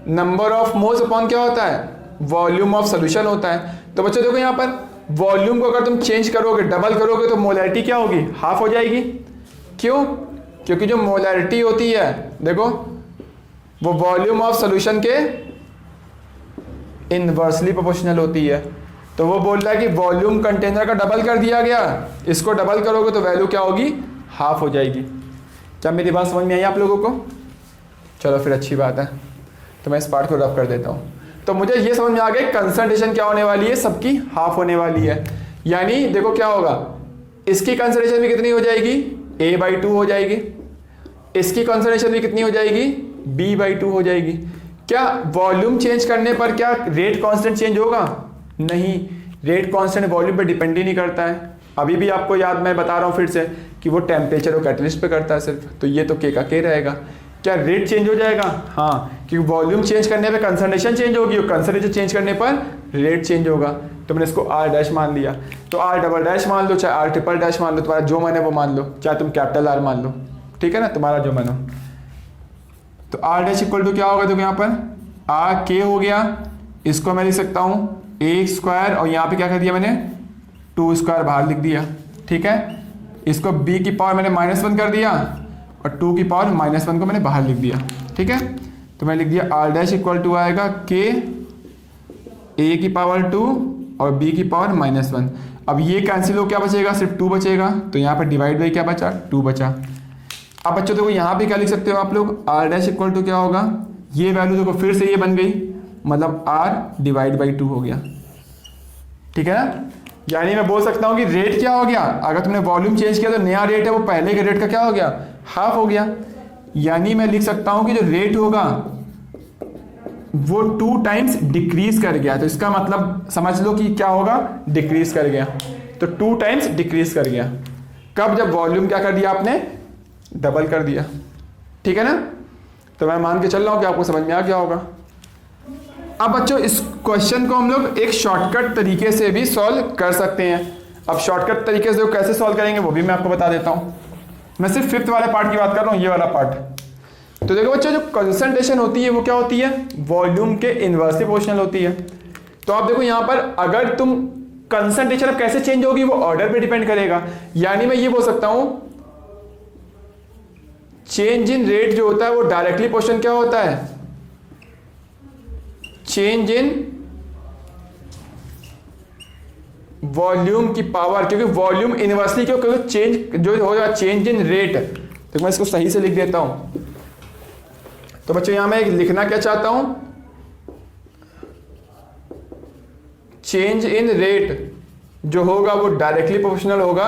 नंबर ऑफ मोल्स अपॉन क्या होता है, वॉल्यूम ऑफ सोल्यूशन होता है। तो बच्चों देखो यहाँ पर वॉल्यूम को अगर तुम चेंज करोगे, डबल करोगे, तो मोलैरिटी क्या होगी, हाफ हो जाएगी। क्यों, क्योंकि जो मोलैरिटी होती है देखो, वो वॉल्यूम ऑफ सोल्यूशन के इनवर्सली प्रोपोर्शनल होती है। तो वो बोल रहा है कि वॉल्यूम कंटेनर का डबल कर दिया गया, इसको डबल करोगे तो वैल्यू क्या होगी, हाफ हो जाएगी। क्या मेरी बात समझ में आई आप लोगों को? चलो फिर अच्छी बात है, तो मैं इस पार्ट को रब कर देता हूँ। तो मुझे ये समझ में आ गया कंसंट्रेशन क्या होने वाली है, सबकी हाफ होने वाली है। यानी देखो क्या होगा, इसकी कंसंट्रेशन भी कितनी हो जाएगी, a/2 हो जाएगी। इसकी कंसंट्रेशन भी कितनी हो जाएगी, b/2 हो जाएगी। क्या वॉल्यूम चेंज करने पर क्या रेट कांस्टेंट चेंज होगा? नहीं, रेट कांस्टेंट वॉल्यूम पे डिपेंड ही नहीं करता है। अभी भी आपको याद, मैं बता रहा हूँ फिर से कि वो टेम्परेचर और कैटलिस्ट पे करता है सिर्फ। तो ये तो के का के रहेगा। क्या रेट चेंज हो जाएगा? हाँ, क्योंकि वॉल्यूम चेंज करने पे कंसंट्रेशन चेंज होगी और कंसंट्रेशन चेंज करने पर रेट चेंज होगा। तो मैंने इसको R डैश मान लिया। तो R डबल डैश मान लो, चाहे R ट्रिपल डैश मान लो, तुम्हारा जो मन है वो मान लो, चाहे तुम कैपिटल R मान लो, ठीक है ना, तुम्हारा जो मन हो। तो R डैश इक्वल टू क्या होगा, देखो यहाँ पर R K हो गया, इसको मैं लिख सकता हूँ a स्क्वायर, और यहाँ पे क्या कर दिया मैंने, 2 स्क्वायर बाहर लिख दिया, ठीक है। इसको b की पावर मैंने -1 कर दिया और 2 की पावर -1 को मैंने बाहर लिख दिया, ठीक है। तो मैं लिख दिया R डैश इक्वल टू आएगा k a की पावर 2 और b की पावर -1। अब ये कैंसिल हो, क्या बचेगा, सिर्फ 2 बचेगा। तो यहाँ पर डिवाइड बाई क्या बचा, 2 बचा। अब बच्चों देखो यहाँ पे क्या लिख सकते हो आप लोग, R डैश इक्वल टू क्या होगा, ये वैल्यू देखो फिर से ये बन गई, मतलब R डिवाइड बाई 2 हो गया, ठीक है ना। यानी मैं बोल सकता हूँ कि रेट क्या हो गया, अगर तुमने वॉल्यूम चेंज किया तो नया रेट है वो पहले के रेट का क्या हो गया, हाफ हो गया। यानी मैं लिख सकता हूँ कि जो रेट होगा वो 2 टाइम्स डिक्रीज कर गया। तो इसका मतलब समझ लो कि क्या होगा, डिक्रीज कर गया। तो 2 टाइम्स डिक्रीज कर गया। कब, जब वॉल्यूम क्या कर दिया आपने, डबल कर दिया, ठीक है ना। तो मैं मान के चल रहा हूँ कि आपको समझ में आ गया होगा। अब बच्चों इस क्वेश्चन को हम लोग एक शॉर्टकट तरीके से भी सॉल्व कर सकते हैं। अब शॉर्टकट तरीके से कैसे सॉल्व करेंगे वो भी मैं आपको बता देता हूँ। मैं सिर्फ 5th वाले पार्ट की बात कर रहा हूँ, ये वाला पार्ट। तो देखो बच्चों, जो कंसंट्रेशन होती है वो क्या होती है, वॉल्यूम के इनवर्सली प्रोपोर्शनल होती है। तो आप देखो यहाँ पर, अगर तुम कंसंट्रेशन अब कैसे चेंज होगी वो ऑर्डर पे डिपेंड करेगा। यानी मैं ये बोल सकता हूँ, चेंज इन रेट जो होता है वो डायरेक्टली प्रोपोर्शनल क्या होता है, चेंज इन वॉल्यूम की पावर। क्योंकि वॉल्यूम इनवर्सली क्यों, क्योंकि चेंज जो होगा चेंज इन रेट। तो मैं इसको सही से लिख देता हूं। तो बच्चों यहां मैं एक लिखना क्या चाहता हूं, चेंज इन रेट जो होगा वो डायरेक्टली प्रोपोर्शनल होगा।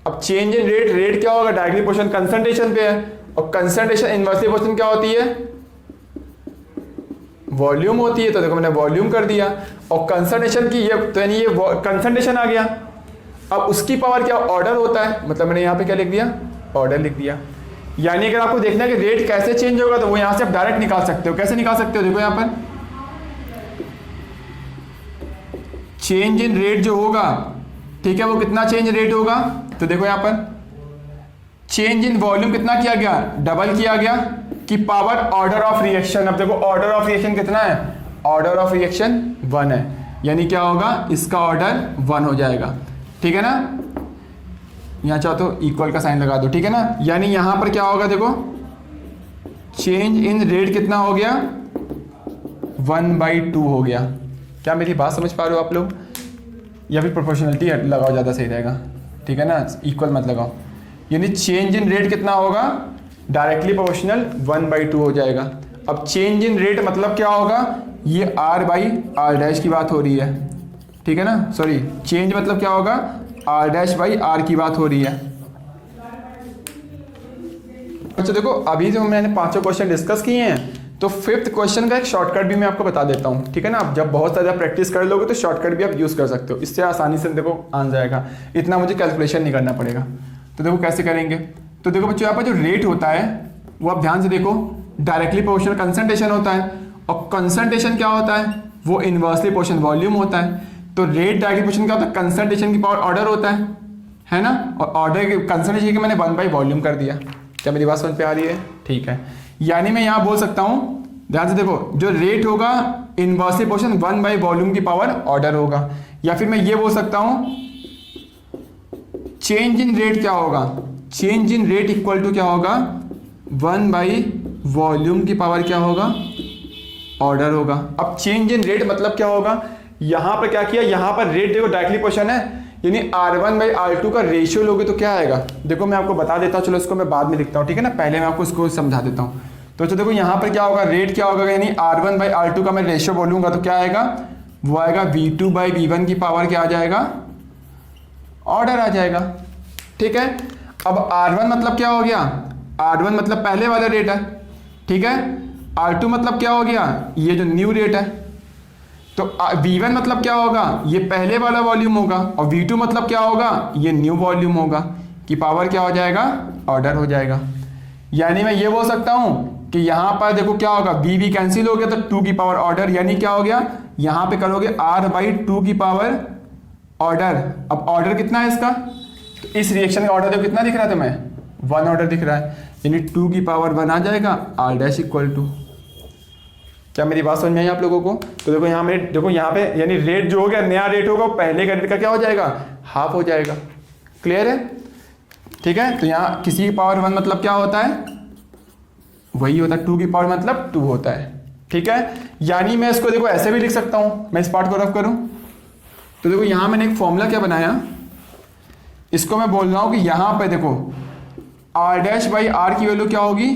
अब चेंज इन रेट, रेट क्या होगा, डायरेक्टली प्रोपोर्शनल कंसंट्रेशन पे है, और कंसंट्रेशन इनवर्सली प्रोपोर्शनल क्या होती है, वॉल्यूम होती है। तो देखो मैंने वॉल्यूम कर दिया, और कंसंट्रेशन की ये, तो यानी ये कंसंट्रेशन आ गया। अब उसकी पावर क्या, ऑर्डर होता है, मतलब मैंने यहाँ पे क्या लिख दिया, ऑर्डर लिख दिया। यानी अगर आपको देखना है कि रेट कैसे चेंज होगा तो वो यहाँ से आप डायरेक्ट निकाल सकते हो। कैसे निकाल सकते हो, देखो यहाँ पर चेंज इन रेट जो होगा, ठीक है, वो कितना चेंज रेट होगा। तो देखो यहाँ पर चेंज इन वॉल्यूम कितना किया गया, डबल किया गया, की पावर ऑर्डर ऑफ रिएक्शन। अब देखो ऑर्डर ऑफ रिएक्शन कितना है, ऑर्डर ऑफ रिएक्शन 1 है। यानी क्या होगा, इसका ऑर्डर 1 हो जाएगा, ठीक है ना। यहाँ चाहो तो इक्वल का साइन लगा दो, ठीक है ना। यानी यहां पर क्या होगा, देखो चेंज इन रेट कितना हो गया, 1/2 हो गया। क्या मेरी बात समझ पा रहे हो आप लोग, या फिर प्रोपोर्शनलिटी लगाओ, ज़्यादा सही रहेगा, ठीक है ना, इक्वल मत लगाओ। यानी चेंज इन रेट कितना होगा, डायरेक्टली प्रोपोर्शनल 1/2 हो जाएगा। अब चेंज इन रेट मतलब क्या होगा, ये आर बाई आर डैश की बात हो रही है, ठीक है ना, सॉरी चेंज मतलब क्या होगा, आर डैश बाई आर की बात हो रही है। अच्छा देखो अभी जो मैंने पांचों क्वेश्चन डिस्कस किए हैं, तो फिफ्थ क्वेश्चन का एक शॉर्टकट भी मैं आपको बता देता हूँ, ठीक है ना। आप जब बहुत ज़्यादा प्रैक्टिस कर लोगे तो शॉर्टकट भी आप यूज़ कर सकते हो, इससे आसानी से देखो आ जाएगा, इतना मुझे कैलकुलेशन नहीं करना पड़ेगा। तो देखो कैसे करेंगे, तो देखो बच्चों यहाँ पर जो रेट होता है वो आप ध्यान से देखो, डायरेक्टली प्रोपोर्शनल कंसंट्रेशन होता है, और कंसंट्रेशन क्या होता है, वो इन्वर्सली प्रोपोर्शनल वॉल्यूम होता है। तो रेट डायरेक्टली प्रोपोर्शनल क्या होता है, कंसंट्रेशन की पावर ऑर्डर होता है ना, और ऑर्डर कंसंट्रेशन की मैंने 1 बाई वॉल्यूम कर दिया। क्या मेरी बात समझ पे आ रही है, ठीक है। यानी मैं यहाँ बोल सकता हूँ, ध्यान से देखो, जो रेट होगा इनवर्सली प्रोपोर्शनल 1 बाई वॉल्यूम की पावर ऑर्डर होगा, या फिर मैं ये बोल सकता हूँ चेंज इन रेट क्या होगा, change in rate equal to क्या होगा, 1 बाई वॉल्यूम की पावर क्या होगा, ऑर्डर होगा। अब चेंज इन रेट मतलब क्या होगा, यहां पर क्या किया, यहां पर रेट देखो डायरेक्टली प्रोपोर्शनल है, यानी R1 बाई R2 का रेशियो लोगे तो क्या आएगा, देखो मैं आपको बता देता हूँ, चलो इसको मैं बाद में लिखता हूँ, ठीक है ना, पहले मैं आपको इसको समझा देता हूँ। तो देखो यहाँ पर क्या होगा, रेट क्या होगा, यानी R1 बाई R2 का मैं रेशियो बोलूंगा तो क्या आएगा, वो आएगा V2 बाई V1 की पावर क्या आ जाएगा, ऑर्डर आ जाएगा, ठीक है। अब R1 मतलब क्या हो गया, R1 मतलब पहले वाला रेट है, ठीक है। R2 मतलब क्या हो गया, ये जो न्यू रेट है। तो V1 मतलब क्या होगा, ये पहले वाला वॉल्यूम होगा, और V2 मतलब क्या होगा, ये न्यू वॉल्यूम होगा, कि पावर क्या हो जाएगा, ऑर्डर हो जाएगा। यानी मैं ये बोल सकता हूं कि यहां पर देखो क्या होगा, V कैंसिल हो गया तो 2 की पावर ऑर्डर, यानी क्या हो गया, यहां पे करोगे R बाई 2 की पावर ऑर्डर। अब ऑर्डर कितना है इसका, तो इस रिएक्शन का ऑर्डर देखो कितना दिख रहा है तुम्हें, 1 ऑर्डर दिख रहा है, यानी 2 की पावर 1 आ जाएगा, R डैश इक्वल टू। क्या मेरी बात समझ में आई आप लोगों को। तो देखो यहाँ में देखो यहाँ पे यानी रेट जो हो गया, नया रेट होगा, पहले का रेट का क्या हो जाएगा, हाफ हो जाएगा। क्लियर है, ठीक है। तो यहाँ किसी की पावर 1 मतलब क्या होता है, वही होता है, 2 की पावर मतलब 2 होता है, ठीक है। यानी मैं इसको देखो ऐसे भी लिख सकता हूँ, मैं इस पार्ट को रफ करूँ तो देखो यहाँ मैंने एक फॉर्मूला क्या बनाया, इसको मैं बोल रहा हूँ कि यहाँ पे देखो R डैश बाई R की वैल्यू क्या होगी,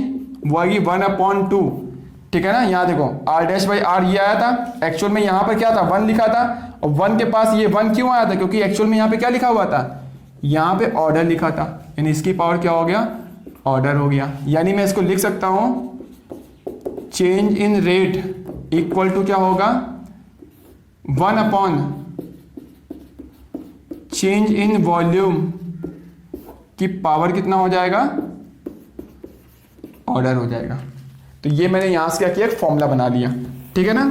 वो आएगी 1/2, ठीक है ना। यहाँ देखो R डैश बाई R ये आया था, एक्चुअल में यहाँ पर क्या था, 1 लिखा था, और 1 के पास ये 1 क्यों आया था, क्योंकि एक्चुअल में यहाँ पे क्या लिखा हुआ था, यहाँ पे ऑर्डर लिखा था, यानी इसकी पावर क्या हो गया, ऑर्डर हो गया। यानी मैं इसको लिख सकता हूँ change in rate equal to क्या होगा, 1 चेंज इन वॉल्यूम की पावर कितना हो जाएगा, ऑर्डर हो जाएगा। तो ये मैंने यहां से क्या किया, एक फॉर्मूला बना लिया, ठीक है ना।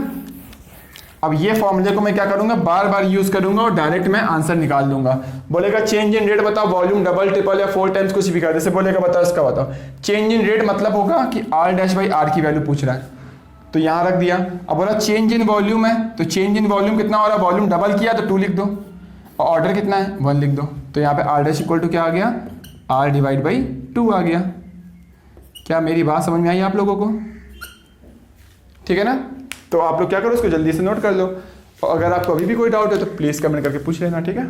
अब ये फॉर्मूले को मैं क्या करूंगा, बार बार यूज करूंगा और डायरेक्ट मैं आंसर निकाल दूंगा। बोलेगा चेंज इन रेट बताओ, वॉल्यूम डबल ट्रिपल या 4 टाइम्स कुछ भी कर, जैसे बोलेगा बताओ इसका बताओ। चेंज इन रेट मतलब होगा कि R डैश बाई R की वैल्यू पूछ रहा है, तो यहां रख दिया। अब बोला चेंज इन वॉल्यूम है, तो चेंज इन वॉल्यूम कितना हो रहा है, वॉल्यूम डबल किया तो 2 लिख दो, और ऑर्डर कितना है 1 लिख दो। तो यहाँ पे R डैश इक्वल टू क्या आ गया, R डिवाइड बाई 2 आ गया। क्या मेरी बात समझ में आई आप लोगों को, ठीक है ना। तो आप लोग क्या करो, इसको जल्दी से नोट कर लो, और अगर आपको अभी भी कोई डाउट है तो प्लीज़ कमेंट करके पूछ लेना, ठीक है।